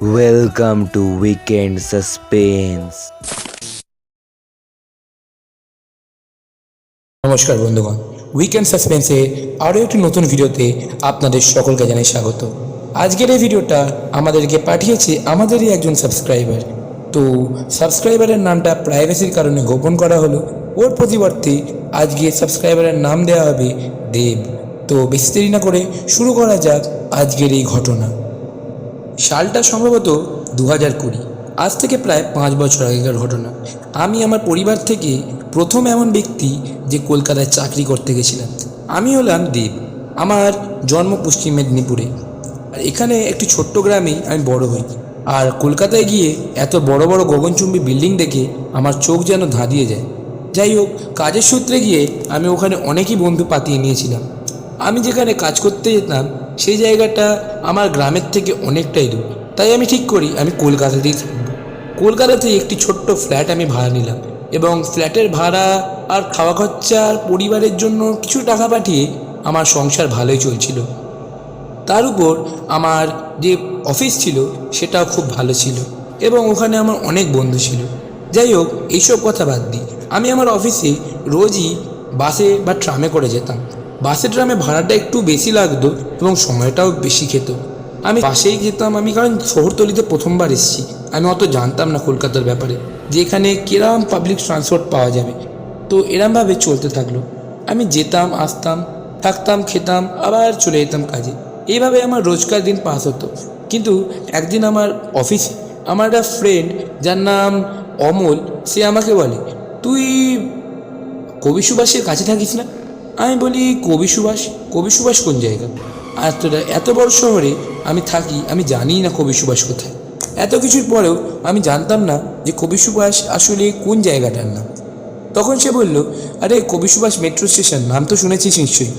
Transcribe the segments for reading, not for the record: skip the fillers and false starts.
Welcome to Weekend Suspense. নমস্কার বন্ধুগণ, weekend সাসপেন্সে আরও একটি নতুন ভিডিওতে আপনাদের সকলকে জানাই স্বাগত। আজকের এই ভিডিওটা আমাদেরকে পাঠিয়েছে আমাদেরই একজন সাবস্ক্রাইবার। তো সাবস্ক্রাইবারের নামটা প্রাইভেসির কারণে গোপন করা হলো। ওর পরিবর্তে আজকে সাবস্ক্রাইবারের নাম দেওয়া হবে দেব। তো বেশি দেরি না করে শুরু করা যাক আজকের এই ঘটনা। সালটা সম্ভবত 2020, আজ থেকে প্রায় 5 বছর আগেকার ঘটনা। আমি আমার পরিবার থেকে প্রথম এমন ব্যক্তি যে কলকাতায় চাকরি করতে গেছিলাম। আমি হলাম দেব। আমার জন্ম পশ্চিম মেদিনীপুরে, আর এখানে একটি ছোট্ট গ্রামেই আমি বড় হই। আর কলকাতায় গিয়ে এত বড় বড় গগনচুম্বী বিল্ডিং দেখে আমার চোখ যেন ধাঁধিয়ে যায়। যাই হোক, কাজের সূত্রে গিয়ে আমি ওখানে অনেকই বন্ধু পাতিয়ে নিয়েছিলাম। আমি যেখানে কাজ করতে যেতাম সেই জায়গাটা আমার গ্রামের থেকে অনেকটাই দূর। তাই আমি ঠিক করি আমি কলকাতাতেই থাকবো। কলকাতাতে একটি ছোট্ট ফ্ল্যাট আমি ভাড়া নিলাম, এবং ফ্ল্যাটের ভাড়া আর খাওয়া খরচা আর পরিবারের জন্য কিছু টাকা পাঠিয়ে আমার সংসার ভালোই চলছিল। তার উপর আমার যে অফিস ছিল সেটাও খুব ভালো ছিল, এবং ওখানে আমার অনেক বন্ধু ছিল। যাই হোক, এইসব কথা বাদ দিই, আমি আমার অফিসে রোজই বাসে বা ট্রামে করে যেতাম। বাসে ট্রামে ভাড়াটা একটু বেশি লাগতো এবং সময়টাও বেশি খেত। আমি বাসেই যেতাম, কারণ শহরতলিতে প্রথমবার এসেছি। আমি অত জানতাম না কলকাতার ব্যাপারে, যে এখানে কিরম পাবলিক ট্রান্সপোর্ট পাওয়া যাবে। তো এরমভাবে চলতে থাকলো। আমি যেতাম, আসতাম, থাকতাম, খেতাম, আবার চলে যেতাম কাজে। এইভাবে আমার রোজকার দিন পাস হতো। কিন্তু একদিন আমার অফিসে আমার একটা ফ্রেন্ড, যার নাম অমল, সে আমাকে বলে, তুই কবি সুভাষের কাছে থাকিস না? আমি বলি, কবি সুভাষ? কবি সুভাষ কোন জায়গা? আর তোরা এত বড় শহরে আমি থাকি, আমি জানি না কবি সুভাষ কোথায়। এত কিছুর পরেও আমি জানতাম না যে কবি সুভাষ আসলে কোন জায়গাটার নাম। তখন সে বলল, আরে কবি সুভাষ মেট্রো স্টেশন, নাম তো শুনেছিস নিশ্চয়ই।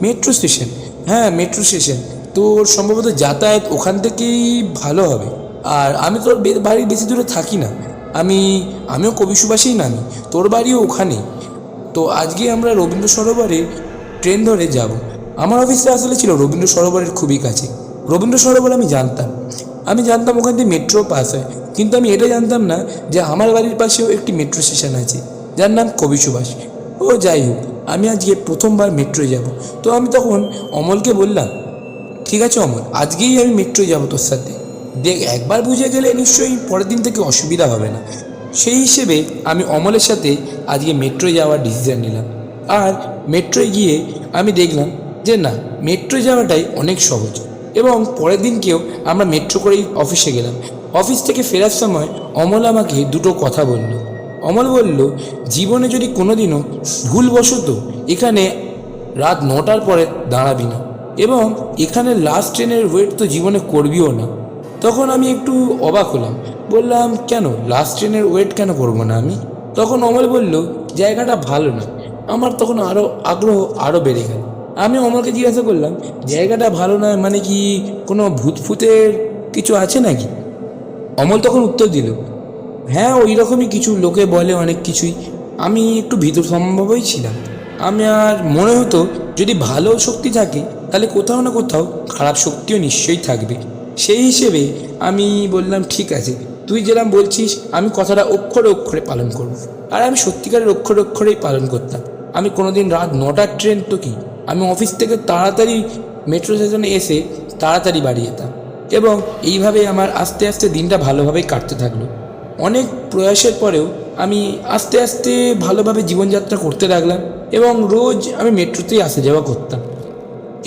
Metro station? হ্যাঁ, মেট্রো স্টেশন। তোর সম্ভবত যাতায়াত ওখান থেকেই ভালো হবে। আর আমি তোর বাড়ির বেশি দূরে থাকি না। আমিও কবি সুভাষেই নামি, তোর বাড়িও ওখানেই। তো আজকে আমরা রবীন্দ্র সরোবরে ট্রেন ধরে যাব। আমার অফিসটা আসলে ছিল রবীন্দ্র সরোবরের খুবই কাছে। রবীন্দ্র সরোবর আমি জানতাম ওখান থেকে মেট্রো পাস হয়, কিন্তু আমি এটা জানতাম না যে আমার বাড়ির পাশেও একটি মেট্রো স্টেশন আছে, যার নাম কবি সুভাষ। ও যাই হোক, আমি আজকে প্রথমবার মেট্রোয় যাব। তো আমি তখন অমলকে বললাম, ঠিক আছে অমল, আজকেই আমি মেট্রোয় যাব তোর সাথে। দেখ, একবার বুঝে গেলে নিশ্চয়ই পরের দিন থেকে অসুবিধা হবে না। সেই হিসেবে আমি অমলের সাথে আজকে মেট্রোয় যাওয়ার ডিসিশন নিলাম। আর মেট্রোয় গিয়ে আমি দেখলাম যে না, মেট্রো যাওয়াটাই অনেক সহজ। এবং পরের দিনকেও আমরা মেট্রো করেই অফিসে গেলাম। অফিস থেকে ফেরার সময় অমল আমাকে দুটো কথা বলল। অমল বলল, জীবনে যদি কোনোদিনও ভুলবশত এখানে রাত 9টার পরে দাঁড়াবি না, এবং এখানে লাস্ট ট্রেনের ওয়েট তো জীবনে করবিও না। তখন আমি একটু অবাক হলাম, বললাম, কেন লাস্ট ট্রেনের ওয়েট কেন করবো না আমি? তখন অমল বলল, জায়গাটা ভালো না। আমার তখন আগ্রহ আরও বেড়ে গেল। আমি অমলকে জিজ্ঞাসা করলাম, জায়গাটা ভালো নয় মানে কি কোনো ভূতফুতের কিছু আছে নাকি? অমল তখন উত্তর দিল, হ্যাঁ, ওই রকমই কিছু, লোকে বলে অনেক কিছুই। আমি একটু ভীত সম্ভবই ছিলাম। আর মনে হতো যদি ভালো শক্তি থাকে তাহলে কোথাও না কোথাও খারাপ শক্তিও নিশ্চয়ই থাকবে। সেই হিসেবে আমি বললাম, ঠিক আছে, তুই যেরকম বলছিস আমি কথাটা অক্ষরে অক্ষরে পালন করব। আর আমি সত্যিকারের অক্ষরে অক্ষরেই পালন করতাম। আমি কোনোদিন রাত 9টার ট্রেন তো কি, আমি অফিস থেকে তাড়াতাড়ি মেট্রো স্টেশনে এসে তাড়াতাড়ি বাড়ি যেতাম। এবং এইভাবে আমার আস্তে আস্তে দিনটা ভালোভাবেই কাটতে থাকলো। অনেক প্রয়াসের পরেও আমি আস্তে আস্তে ভালোভাবে জীবনযাত্রা করতে লাগলাম, এবং রোজ আমি মেট্রোতেই আসা যাওয়া করতাম।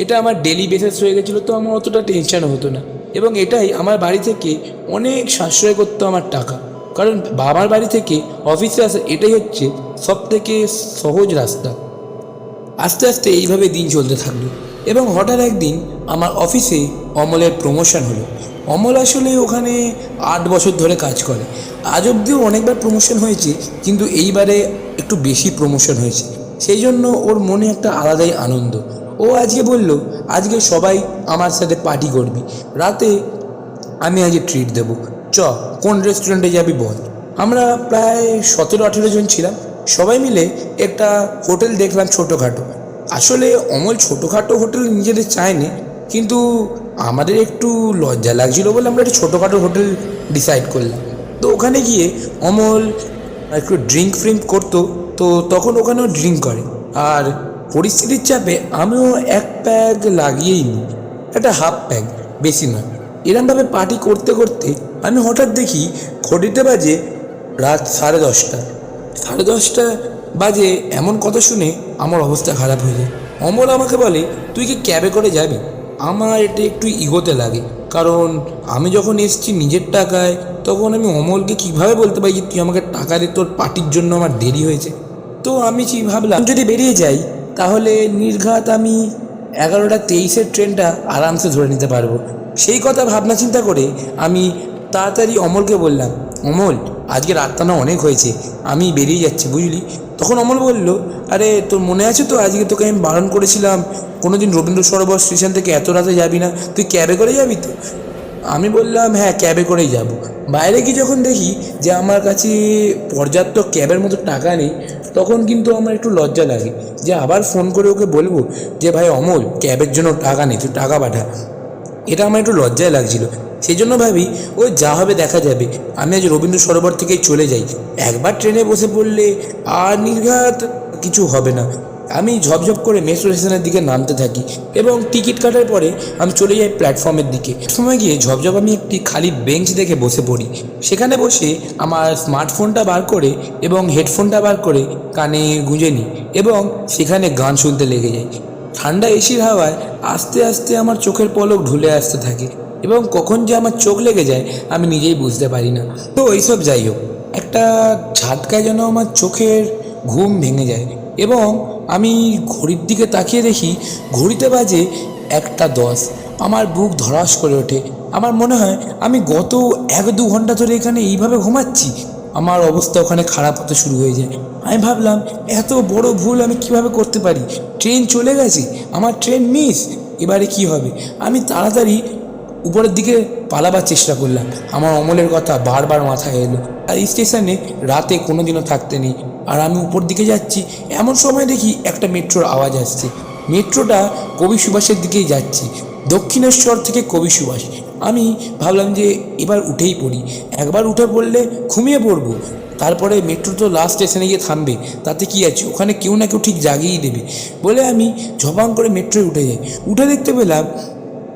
এটা আমার ডেলি বেসিস হয়ে গেছিলো, তো আমার অতটা টেনশন হতো না। এবং এটাই আমার বাড়ি থেকে অনেক সাশ্রয় করতো আমার টাকা, কারণ বাবার বাড়ি থেকে অফিসে আসা এটাই হচ্ছে সবথেকে সহজ রাস্তা। আস্তে আস্তে এইভাবে দিন চলতে থাকলো, এবং হঠাৎ একদিন আমার অফিসে অমলের প্রমোশন হলো। অমল আসলে ওখানে 8 বছর ধরে কাজ করে। আজ অবধিও অনেকবার প্রমোশন হয়েছে, কিন্তু এইবারে একটু বেশি প্রমোশন হয়েছে। সেই জন্য ওর মনে একটা আলাদাই আনন্দ। ও আজকে বলল, আজকে সবাই আমার সাথে পার্টি করবি, রাতে আমি আজকে ট্রিট দেবো, চ কোন রেস্টুরেন্টে যাবি বল। আমরা প্রায় 17-18 জন ছিলাম। সবাই মিলে একটা হোটেল দেখলাম ছোটোখাটো। আসলে অমল ছোটোখাটো হোটেল নিজেদের চায়নি, কিন্তু আমাদের একটু লজ্জা লাগছিল বলে আমরা একটা ছোটোখাটো হোটেল ডিসাইড করলাম। তো ওখানে গিয়ে অমল একটু ড্রিঙ্ক ফ্রিঙ্ক করতো, তো তখন ওখানেও ড্রিঙ্ক করে। আর পরিস্থিতির চাপে আমিও এক প্যাক লাগিয়েই নিই, একটা হাফ প্যাক, বেশি নয়। এরমভাবে পার্টি করতে করতে আমি হঠাৎ দেখি ঘড়িতে বাজে রাত 10:30। 10:30 বাজে এমন কথা শুনে আমার অবস্থা খারাপ হয়ে যায়। অমল আমাকে বলে, তুই কি ক্যাবে করে যাবি? আমার এটা একটু ইগোতে লাগে, কারণ আমি যখন এসেছি নিজের টাকায়, তখন আমি অমলকে কীভাবে বলতে পারি যে তুই আমাকে টাকা দে, তোর পার্টির জন্য আমার দেরি হয়েছে। তো আমি ভাবলাম যদি বেরিয়ে যাই তাহলে নির্ঘাত আমি 11:23 ট্রেনটা আরামসে ধরে নিতে পারবো। সেই কথা ভাবনা চিন্তা করে আমি তাড়াতাড়ি অমলকে বললাম, অমল আজকে রাতটা না অনেক হয়েছে, আমি বেরিয়ে যাচ্ছি বুঝলি। তখন অমল বলল, আরে তোর মনে আছে তো আজকে তোকে আমি বারণ করেছিলাম কোনোদিন রবীন্দ্র সরোবর স্টেশন থেকে এত রাতে যাবি না, তুই ক্যাবে করে যাবি তো? আমি বললাম, হ্যাঁ ক্যাবে করেই যাব। বাইরে গিয়ে যখন দেখি যে আমার কাছে পর্যাপ্ত ক্যাবের মতো টাকা নেই, তখন কিন্তু আমার একটু লজ্জা লাগে যে আবার ফোন করে ওকে বলবো যে ভাই অমল ক্যাবের জন্য টাকা নেই, তুই টাকা পাঠা। এটা আমার একটু লজ্জায় লাগছিল। সেই জন্য ভাবি ও যা হবে দেখা যাবে, আমি আজ রবীন্দ্র সরোবর থেকেই চলে যাই। একবার ট্রেনে বসে পড়লে আর নির্ঘাত কিছু হবে না। আমি ঝপঝপ করে মেট্রো স্টেশনের দিকে নামতে থাকি এবং টিকিট কাটার পরে আমি চলে যাই প্ল্যাটফর্মের দিকে। সময় গিয়ে ঝপঝপ আমি একটি খালি বেঞ্চ দেখে বসে পড়ি। সেখানে বসে আমার স্মার্টফোনটা বার করে এবং হেডফোনটা বার করে কানে গুঁজে নিই এবং সেখানে গান শুনতে লেগে যাই। ঠান্ডা এসির হাওয়ায় আস্তে আস্তে আমার চোখের পলক ঢুলে আসতে থাকে এবং কখন যে আমার চোখ লেগে যায় আমি নিজেই বুঝতে পারি না। তো এইসব যাই হোক, একটা ঝাটকায় যেন আমার চোখের ঘুম ভেঙে যায় এবং আমি ঘড়ির দিকে তাকিয়ে দেখি ঘড়িতে বাজে 1:10। আমার বুক ধড়াস করে ওঠে। আমার মনে হয় আমি গত 1-2 ঘন্টা ধরে এখানে এইভাবে ঘুমাচ্ছি। আমার অবস্থা ওখানে খারাপ হতে শুরু হয়ে যায়। আমি ভাবলাম এত বড় ভুল আমি কিভাবে করতে পারি? ট্রেন চলে গেছে, আমার ট্রেন মিস, এবারে কি হবে? আমি তাড়াতাড়ি উপরের দিকে পালাবার চেষ্টা করলাম। আমার অমলের কথা বারবার মাথায় এলো। আর স্টেশনে রাতে কোনো দিনও থাকতে নেই। আর আমি উপর দিকে যাচ্ছি, এমন সময় দেখি একটা মেট্রোর আওয়াজ আসছে। মেট্রোটা কবি সুভাষের দিকেই যাচ্ছি, দক্ষিণেশ্বর থেকে কবি সুভাষ। আমি ভাবলাম যে এবার উঠেই পড়ি, একবার উঠে পড়লে ঘুমিয়ে পড়বো, তারপরে মেট্রো তো লাস্ট স্টেশনে গিয়ে থামবে, তাতে কি আছে, ওখানে কেউ না কেউ ঠিক জাগিয়েই দেবে বলে আমি ঝপাং করে মেট্রোয় উঠে যাই। উঠে দেখতে পেলাম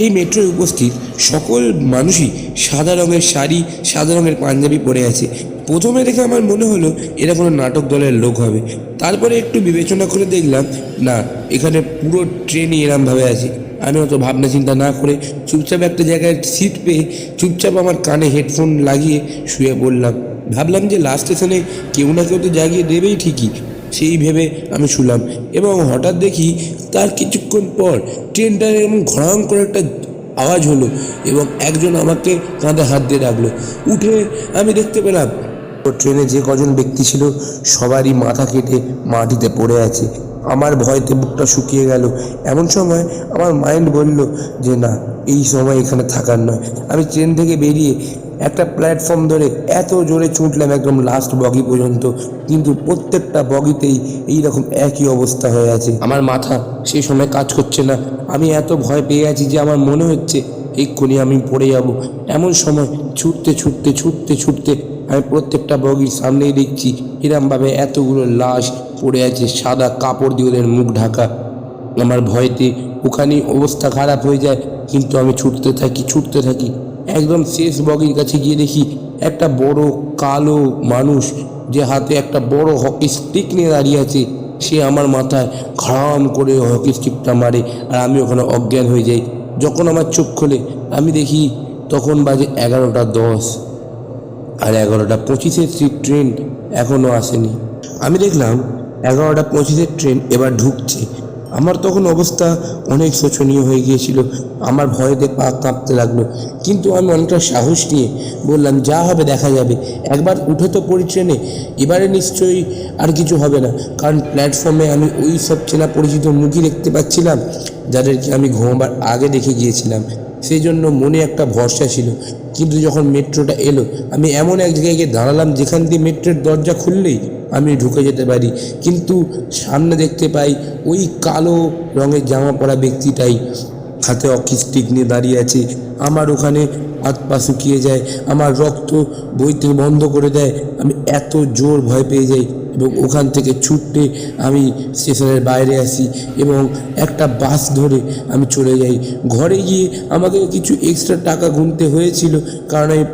এই মেট্রোয় উপস্থিত সকল মানুষই সাদা রঙের শাড়ি, সাদা রঙের পাঞ্জাবি পরে আছে। প্রথমে দেখে আমার মনে হলো এরা কোনো নাটক দলের লোক হবে। তারপরে একটু বিবেচনা করে দেখলাম না, এখানে পুরো ট্রেনই এরমভাবে আছে। আমি অত ভাবনা চিন্তা না করে চুপচাপ একটা জায়গায় সিট পেয়ে চুপচাপ আমার কানে হেডফোন লাগিয়ে শুয়ে পড়লাম। ভাবলাম যে লাস্ট স্টেশনে কেউ না কেউ তো জাগিয়ে দেবেই ঠিকই, সেই ভেবে আমি শুলাম। এবং হঠাৎ দেখি তার কিছুক্ষণ পর ট্রেনটার এরকম ঘড়াং করে একটা আওয়াজ হলো এবং একজন আমাকে কাঁধে হাত দিয়ে রাখলো। উঠে আমি দেখতে পেলাম ট্রেনে যে কজন ব্যক্তি ছিল সবারই মাথা কেটে মাটিতে পড়ে আছে। আমার ভয়তে বুকটা শুকিয়ে গেল। এমন সময় আমার মাইন্ড বলল যে না, এই সময় এখানে থাকার নয়। আমি ট্রেন থেকে বেরিয়ে একটা প্ল্যাটফর্ম ধরে এত জোরে ছুটলাম একদম লাস্ট বগি পর্যন্ত, কিন্তু প্রত্যেকটা বগিতেই এইরকম একই অবস্থা হয়ে আছে। আমার মাথা সেই সময় কাজ করছে না। আমি এত ভয় পেয়ে আছি যে আমার মনে হচ্ছে এক্ষুনি আমি পড়ে যাব। এমন সময় ছুটতে ছুটতে ছুটতে ছুটতে আমি প্রত্যেকটা বগির সামনেই দেখছি এরমভাবে এতগুলো লাশ পড়ে আছে, সাদা কাপড় দিয়ে ওদের মুখ ঢাকা। আমার ভয়তে ওখানেই অবস্থা খারাপ হয়ে যায়, কিন্তু আমি ছুটতে থাকি। একদম শেষ বগির কাছে গিয়ে দেখি একটা বড় কালো মানুষ, যে হাতে একটা বড় হকি স্টিক নিয়ে দাঁড়িয়ে আছে। সে আমার মাথায় ঘাম করে হকি স্টিকটা মারে আর আমি ওখানে অজ্ঞান হয়ে যাই। যখন আমার চোখ খোলে আমি দেখি তখন বাজে 11:10 আর 11:25 ট্রেন এখনও আসেনি। আমি দেখলাম 11:25 ট্রেন এবার ঢুকছে। আমার তখন অবস্থা অনেক শোচনীয় হয়ে গিয়েছিল। আমার ভয়েতে পা কাঁপতে লাগলো, কিন্তু আমি অনেকটা সাহস নিয়ে বললাম যা হবে দেখা যাবে, একবার উঠে তো পড়ি ট্রেনে, এবারে নিশ্চয়ই আর কিছু হবে না। কারণ প্ল্যাটফর্মে আমি ওই সব চেনা পরিচিত মুখই দেখতে পাচ্ছিলাম যাদেরকে আমি ঘুমাবার আগে দেখে গিয়েছিলাম। সেই জন্য মনে একটা ভরসা ছিল। কিন্তু যখন মেট্রোটা এলো আমি এমন এক জায়গায় গিয়ে দাঁড়ালাম যেখান দিয়ে মেট্রোর দরজা খুললেই আমি ঢুকে যেতে পারি, কিন্তু সামনে দেখতে পাই ওই কালো রঙের জামা পরা ব্যক্তিটাই হাতে হকি স্টিক নিয়ে দাঁড়িয়ে আছে। আমার ওখানে হাত পা শুকিয়ে যায়, আমার রক্ত বইতে বন্ধ করে দেয়। আমি এত জোর ভয় পেয়ে যাই এবং ওখান থেকে ছুটে আমি স্টেশনের বাইরে আসি এবং একটা বাস ধরে আমি চলে যাই। ঘরে গিয়ে আমাকে কিছু এক্সট্রা টাকা গুনতে হয়েছিল, কারণ আমি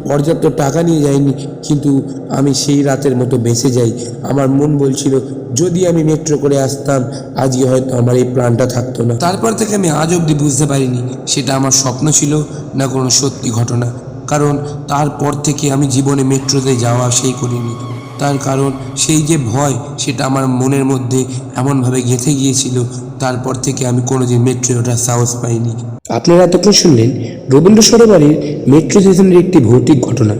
পর্যাপ্ত টাকা নিয়ে যাইনি। কিন্তু আমি সেই রাতের মতো বেঁচে যাই। আমার মন বলছিল যদি আমি মেট্রো করে আসতাম আজকে হয়তো আমার এই প্ল্যানটা থাকতো না। তারপর থেকে আমি আজ অবধি বুঝতে পারিনি সেটা আমার স্বপ্ন ছিল না কোনো সত্যি ঘটনা, কারণ তারপর থেকে আমি জীবনে মেট্রোতে যাওয়া সেই করিনি। তার কারণ সেই যে ভয় সেটা আমার মনের মধ্যে এমনভাবে গেঁথে গিয়েছিল, তারপর থেকে আমি কোনোদিন মেট্রো ওঠার সাহস পাইনি। আপনারা এতক্ষণ শুনলেন রবীন্দ্র সরোবরের মেট্রো স্টেশনের একটি ভৌতিক ঘটনা।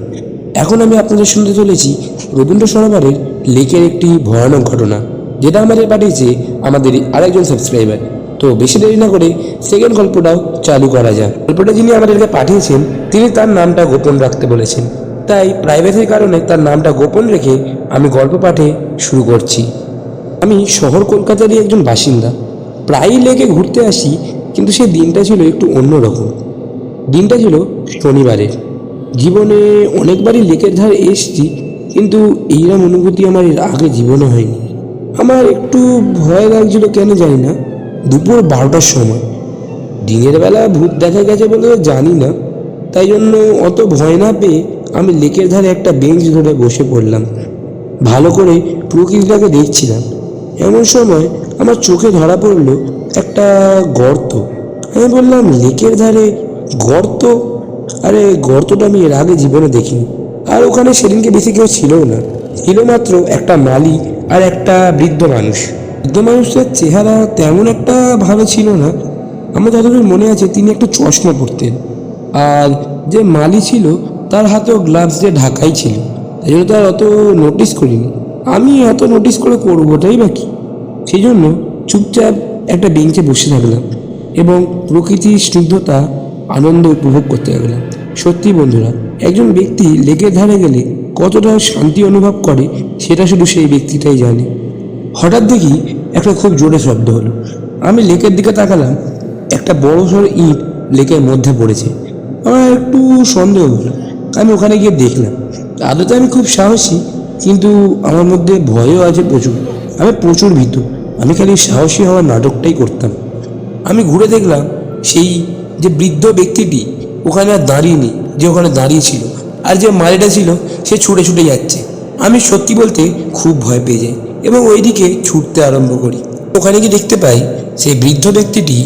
এখন আমি আপনাদের শুনতে চলেছি রবীন্দ্র সরোবরের লেকের একটি ভয়ানক ঘটনা, যেটা আমাদের পাঠিয়েছে আমাদের আরেকজন সাবস্ক্রাইবার। তো বেশি দেরি না করে সেকেন্ড গল্পটাও চালু করা যাক। গল্পটা যিনি আমাদেরকে পাঠিয়েছেন তিনি তার নামটা গোপন রাখতে বলেছেন, তাই প্রাইভেসির কারণে তার নামটা গোপন রেখে আমি গল্প পাঠে শুরু করছি। আমি শহর কলকাতারই একজন বাসিন্দা, প্রায়ই লেকে ঘুরতে আসি, কিন্তু সেই দিনটা ছিল একটু অন্যরকম। দিনটা ছিল শনিবারের। জীবনে অনেকবারই লেকের ধারে এসেছি, কিন্তু এইরকম অনুভূতি আমার এর আগে জীবনে হয়নি। আমার একটু ভয় লাগছিল, কেন জানি না। দুপুর 12টার সময়, দিনের বেলা ভূত দেখা গেছে বলে জানি না, তাই জন্য অত ভয় না পেয়ে আমি লেকের ধারে একটা বেঞ্চ ধরে বসে পড়লাম। ভালো করে প্রকৃতিটাকে দেখছিলাম। এমন সময় আমার চোখে ধরা পড়লো একটা গর্ত। আমি বললাম, লেকের ধারে গর্ত? আরে গর্তটা আমি এর আগে জীবনে দেখিনি। আর ওখানে সেদিনকে বেশি কেউ ছিলও না, ছিল মাত্র একটা মালি আর একটা বৃদ্ধ মানুষ। বৃদ্ধ মানুষটার চেহারা তেমন একটা ভালো ছিল না। আমার যতদূর মনে আছে তিনি একটু চশমা পরতেন, আর যে মালি ছিল তার হাতেও গ্লাভস দিয়ে ঢাকাই ছিল, তাই জন্য তার অত নোটিস করিনি। আমি এত নোটিস করে করবোটাই বা কি, সেই জন্য চুপচাপ একটা বেঞ্চে বসে থাকলাম এবং প্রকৃতির স্নিগ্ধতা আনন্দ উপভোগ করতে লাগলাম। সত্যি বন্ধুরা, একজন ব্যক্তি লেকের ধারে গেলে কতটা শান্তি অনুভব করে সেটা শুধু সেই ব্যক্তিটাই জানে। হঠাৎ দেখি একটা খুব জোরে শব্দ হলো। আমি লেকের দিকে তাকালাম, একটা বড় সড়ো ইট লেকের মধ্যে পড়েছে। আমার একটু সন্দেহ হলো। আমি ওখানে গিয়ে দেখলাম। আদতে আমি খুব সাহসী, কিন্তু আমার মধ্যে ভয়ও আছে প্রচুর। আমি প্রচুর ভীত। আমি খালি সাহসী হওয়ার নাটকটাই করতাম। আমি ঘুরে দেখলাম সেই যে বৃদ্ধ ব্যক্তিটি ওখানে আর দাঁড়িয়ে, যে ওখানে দাঁড়িয়ে ছিল, আর যে মালিটা ছিল সে ছুটে ছুটে যাচ্ছে। আমি সত্যি বলতে খুব ভয় পেয়ে যাই এবং ওইদিকে ছুটতে আরম্ভ করি। ওখানে গিয়ে দেখতে পাই সেই বৃদ্ধ ব্যক্তিটি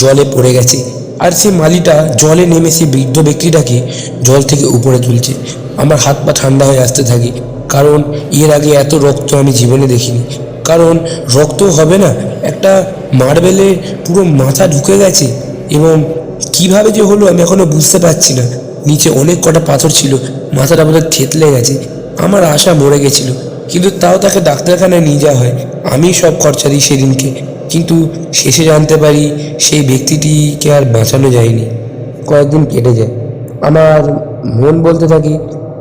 জলে পড়ে গেছে, আর সেই মালিটা জলে নেমে সেই বৃদ্ধ ব্যক্তিটাকে জল থেকে উপরে তুলছে। আমার হাত পা ঠান্ডা হয়ে আসতে থাকে, কারণ এর আগে এত রক্ত আমি জীবনে দেখিনি। কারণ রক্ত হবে না, একটা মার্বেলে পুরো মাথা ঢুকে গেছে এবং কিভাবে যে হলো আমি এখনো বুঝতে পারছি না। নিচে অনেক কটা পাথর ছিল, মাথাটা বোধহয় থেতলে গেছে। আমার আশা মরে গেছিল, কিন্তু তাও তাকে ডাক্তারখানায় নিয়ে যাওয়া হয়। আমি সব খরচা দিই সেদিনকে, কিন্তু শেষে জানতে পারি সেই ব্যক্তিটিকে আর বাঁচানো যায়নি। কয়েকদিন কেটে যায়, আমার মন বলতে থাকে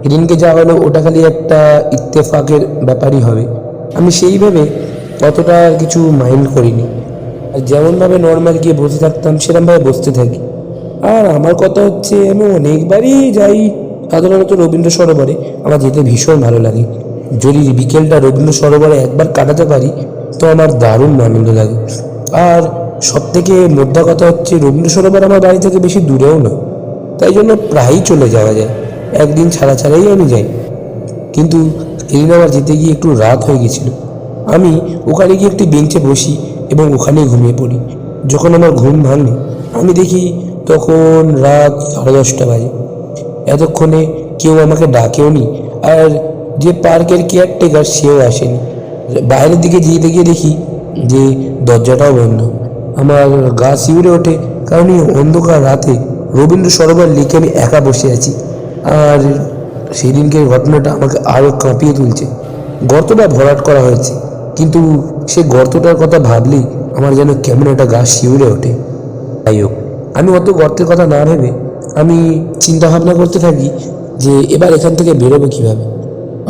সেদিনকে যা হলো ওটা খালি একটা ইত্তেফাকের ব্যাপারই হবে। আমি সেইভাবে অতটা কিছু মাইন্ড করিনি, আর যেমনভাবে নর্মাল গিয়ে বসে থাকতাম সেরকমভাবে বসতে থাকি। আর আমার কথা হচ্ছে, আমি অনেকবারই যাই সাধারণত রবীন্দ্র সরোবরে। আমার যেতে ভীষণ ভালো লাগে। যদি বিকেলটা রবীন্দ্র সরোবরে একবার কাটাতে পারি তো আমার দারুণ আনন্দ লাগে। আর সব থেকে মোদ্দা কথা হচ্ছে, রবীন্দ্র সরোবর আমার বাড়ি থেকে বেশি দূরেও না, তাই জন্য প্রায়ই চলে যাওয়া যায়। একদিন ছাড়া ছাড়াই আমি যাই। কিন্তু এদিন আমার যেতে গিয়ে একটু রাত হয়ে গেছিল। আমি ওখানে গিয়ে একটি বেঞ্চে বসি এবং ওখানেই ঘুমিয়ে পড়ি। যখন আমার ঘুম ভাঙে আমি দেখি তখন রাত 10:30 বাজে। এতক্ষণে কেউ আমাকে ডাকেও নি, আর যে পার্কের কেয়ারটেকার সেও আসেনি। বাইরের দিকে যেতে গিয়ে দেখি যে দরজাটাও বন্ধ। আমার গা শিউরে ওঠে, কারণ এই অন্ধকার রাতে রবীন্দ্র সরোবর লেকে আমি একা বসে আছি। আর সেদিনকের ঘটনাটা আমাকে আরও কাঁপিয়ে তুলছে। গর্তটা ভরাট করা হয়েছে, কিন্তু সে গর্তটার কথা ভাবলেই আমার যেন কেমন একটা গা শিউরে ওঠে। যাই হোক, আমি অত গর্তের কথা না ভেবে আমি চিন্তা ভাবনা করতে থাকি যে এবার এখান থেকে বেরোবো কীভাবে।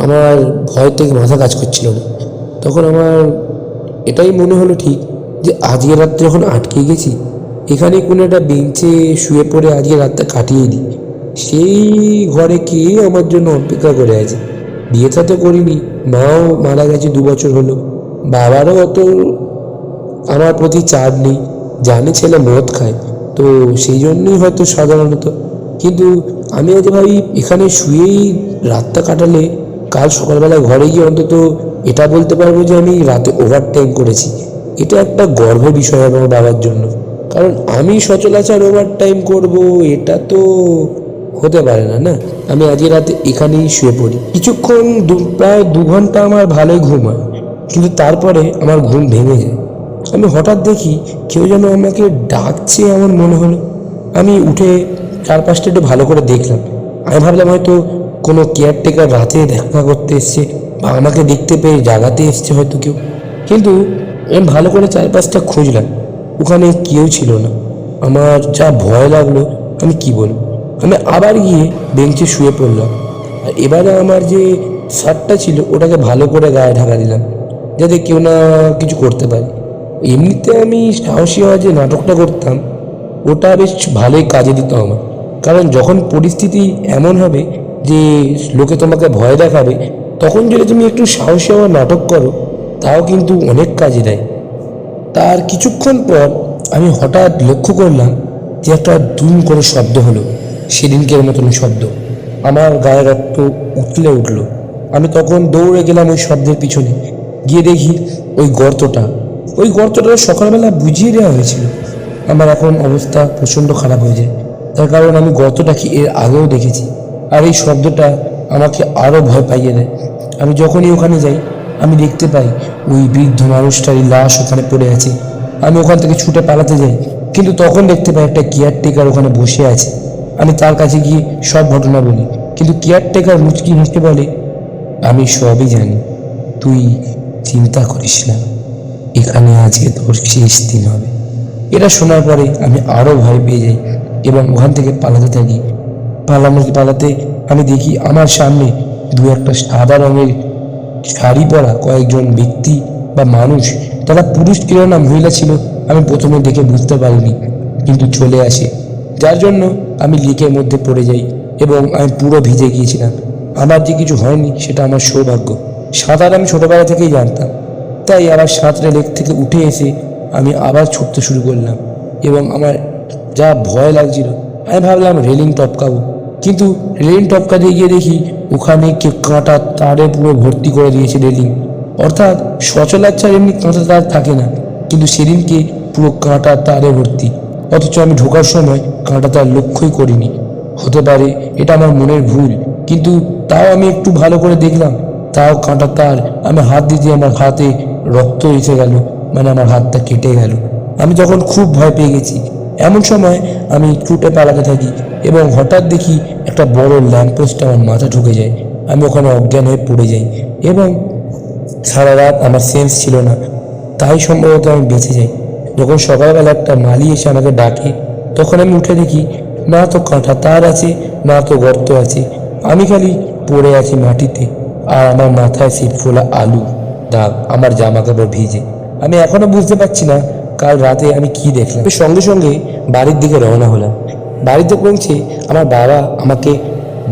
আমার ভয় থেকে মাথা কাজ করছিল না। তখন আমার এটাই মনে হলো ঠিক যে আজকের রাত্রে যখন আটকে গেছি, এখানে কোনো একটা বেঞ্চে শুয়ে পড়ে আজকে রাতটা কাটিয়ে দিই। সেই ঘরে কে আমার জন্য অপেক্ষা করে আছে। বিয়ে তো করিনি, মাও মারা গেছে 2 বছর হলো, বাবারও অত আমার প্রতি চাপ নেই, জানে ছেলে মদ খায়, তো সেই জন্যই হয়তো সাধারণত। কিন্তু আমি আজ ভাবি এখানে শুয়েই রাতটা কাটালে কাল সকালবেলায় ঘরে গিয়ে অন্তত এটা বলতে পারবো যে আমি রাতে ওভারটাইম করেছি। এটা একটা গর্বের বিষয় হবে আমার বাবার জন্য, কারণ আমি সচরাচর ওভারটাইম করব এটা তো হতে পারে না। না, আমি আজকে রাতে এখানেই শুয়ে পড়ি। কিছুক্ষণ প্রায় 2 ঘন্টা আমার ভালোই ঘুম হয়, কিন্তু তারপরে আমার ঘুম ভেঙে যায়। আমি হঠাৎ দেখি কেউ যেন আমাকে ডাকছে এমন মনে হলো। আমি উঠে চারপাশটা একটু ভালো করে দেখলাম। আমি ভাবলাম হয়তো কোনো কেয়ারটেকার রাতে দেখা করতে এসছে বা আমাকে দেখতে পেয়ে জাগাতে এসছে হয়তো কেউ। কিন্তু আমি ভালো করে চারপাশটা খুঁজলাম, ওখানে কেউ ছিল না। আমার যা ভয় লাগলো আমি কি বলবো। আমি আবার গিয়ে বেঞ্চে শুয়ে পড়লাম, আর এবারে আমার যে শার্টটা ছিল ওটাকে ভালো করে গায়ে ঢাকা দিলাম, যাতে কেউ না কিছু করতে পারে। এমনিতে আমি সাহসী হওয়া যে নাটকটা করতাম ওটা বেশ ভালোই কাজে দিত আমার, কারণ যখন পরিস্থিতি এমন হবে যে লোকে তোমাকে ভয় দেখাবে, তখন যদি তুমি একটু সাহসী হওয়ার নাটক করো তাও কিন্তু অনেক কাজে দেয়। তার কিছুক্ষণ পর আমি হঠাৎ লক্ষ্য করলাম যে একটা দুম করে শব্দ হলো, সেদিনকের মতন শব্দ। আমার গায়ে রক্ত উতলে উঠলো। আমি তখন দৌড়ে গেলাম ওই শব্দের পিছনে, গিয়ে দেখি ওই গর্তটা সকালবেলা বুঝিয়ে দেওয়া হয়েছিল। আমার এখন অবস্থা প্রচণ্ড খারাপ হয়ে যায়, তার কারণ আমি গর্তটাকে এর আগেও দেখেছি, আর এই শব্দটা আমাকে আরও ভয় পাইয়ে দেয়। আমি যখনই ওখানে যাই আমি দেখতে পাই ওই বৃদ্ধ মানুষটারই লাশ ওখানে পড়ে আছে। আমি ওখান থেকে ছুটে পালাতে যাই, কিন্তু তখন দেখতে পাই একটা কেয়ারটেকার ওখানে বসে আছে। আমি তার কাছে গিয়ে সব ঘটনা বলি, কিন্তু কেয়ারটেকার মুচকি হেসে বলে, আমি সবই জানি, তুই চিন্তা করিস না, এখানে আজকে তোর শেষ দিন হবে। এটা শোনার পরে আমি আরও ভয় পেয়ে যাই এবং ওখান থেকে পালাতে থাকি। পালাতে আমি দেখি আমার সামনে একটা সাদা রঙের শাড়ি পরা কয়েকজন ব্যক্তি বা মানুষ, তারা পুরুষ ছিল না মহিলা ছিল আমি প্রথমে দেখে বুঝতে পারিনি, কিন্তু চলে আসে, যার জন্য আমি লেকের মধ্যে পড়ে যাই এবং আমি পুরো ভিজে গিয়েছিলাম। আমার যে কিছু হয়নি সেটা আমার সৌভাগ্য। সাঁতার আমি ছোটোবেলা থেকেই জানতাম, তাই আবার সাঁতরে লেক থেকে উঠে এসে আমি আবার ছুটতে শুরু করলাম এবং আমার যা ভয় লাগছিল, আমি ভাবলাম রেলিং টপকাবো, কিন্তু রেলিং টপকাতে গিয়ে দেখি ওখানে কেউ কাঁটা তারে পুরো ভর্তি করে দিয়েছে রেলিং। অর্থাৎ সচরাচর এমনি কাঁটা তার থাকে না, কিন্তু সেদিনকে পুরো কাঁটা তারে ভর্তি, অথচ আমি ঢোকার সময় কাঁটা তার লক্ষ্যই করিনি। হতে পারে এটা আমার মনের ভুল, কিন্তু তাও আমি একটু ভালো করে দেখলাম, তাও কাঁটা তার। আমি হাত দিতে আমার হাতে রক্ত এসে গেল, মানে আমার হাতটা কেটে গেল। আমি তখন খুব ভয় পেয়ে গেছি। এমন সময় আমি ছুটে পালাতে থাকি এবং হঠাৎ দেখি একটা বড় ল্যাম্পপোস্ট আমার মাথা ঢুকে যায়। আমি ওখানে অজ্ঞান হয়ে পড়ে যাই এবং সারা রাত আমার সেন্স ছিল না, তাই সম্ভবত আমি বেঁচে যাই। যখন সকালবেলা একটা মালি এসে আমাকে ডাকে, তখন আমি উঠে দেখি না তো কাঁটা তার আছে, না তো গর্ত আছে, আমি খালি পড়ে আছি মাটিতে, আর আমার মাথায় সেই ফোলা আলু দাগ, আমার জামা কাপড় ভিজে। আমি এখনো বুঝতে পারছি না কাল রাতে আমি কি দেখলাম। সঙ্গে সঙ্গে বাড়ির দিকে রওনা হলাম। বাড়িতে পৌঁছে আমার বাবা আমাকে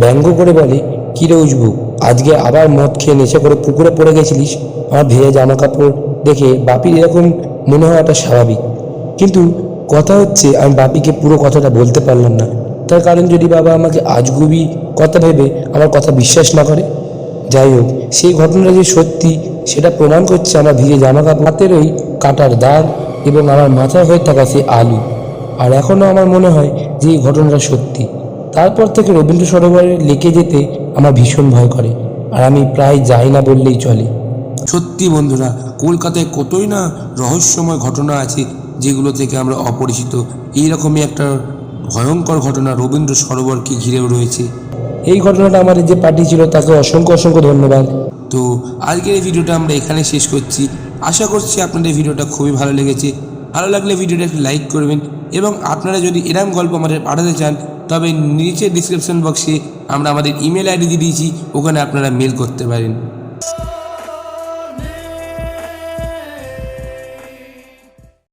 ব্যঙ্গ করে বলে, কী রে উজবু, আজকে আবার মদ খেয়ে নেশা করে পুকুরে পড়ে গেছিলিস? আমার ভেজা জামা কাপড় দেখে বাপির এরকম মনে হওয়াটা স্বাভাবিক, কিন্তু কথা হচ্ছে আমি বাপিকে পুরো কথাটা বলতে পারলাম না। তার কারণ যদি বাবা আমাকে আজগুবি কথা ভেবে আমার কথা বিশ্বাস না করে। যাই হোক, সেই ঘটনাটা যে সত্যি সেটা প্রমাণ করছে আমার ভিজে জামা কাপড়, হাতের ওই কাটার দাগ এবং আমার মাথায় হয়ে থাকা সেই আলু। আর এখনও আমার মনে হয় যে এই ঘটনাটা সত্যি। তারপর থেকে রবীন্দ্র সরোবরে লেকে যেতে আমার ভীষণ ভয় করে, আর আমি প্রায় যাই না বললেই চলে। সত্যি বন্ধুরা, কলকাতায় কতই না রহস্যময় ঘটনা আছে যেগুলো থেকে আমরা অপরিচিত। এইরকমই একটা ভয়ঙ্কর ঘটনা রবীন্দ্র সরোবরকে ঘিরেও রয়েছে। এই ঘটনাটা আমাদের যে পাঠিয়েছিল তাকে অসংখ্য অসংখ্য ধন্যবাদ। তো আজকের এই ভিডিওটা আমরা এখানে শেষ করছি। আশা করছি আপনাদের ভিডিওটা খুবই ভালো লেগেছে। ভালো লাগলে ভিডিওটা একটু লাইক করবেন, এবং আপনারা যদি এরকম গল্প আমাদের পাঠাতে চান তবে নিচে ডিসক্রিপশন বক্সে আমরা আমাদের ইমেল আইডি দিয়ে দিয়েছি, ওখানে আপনারা মেল করতে পারেন।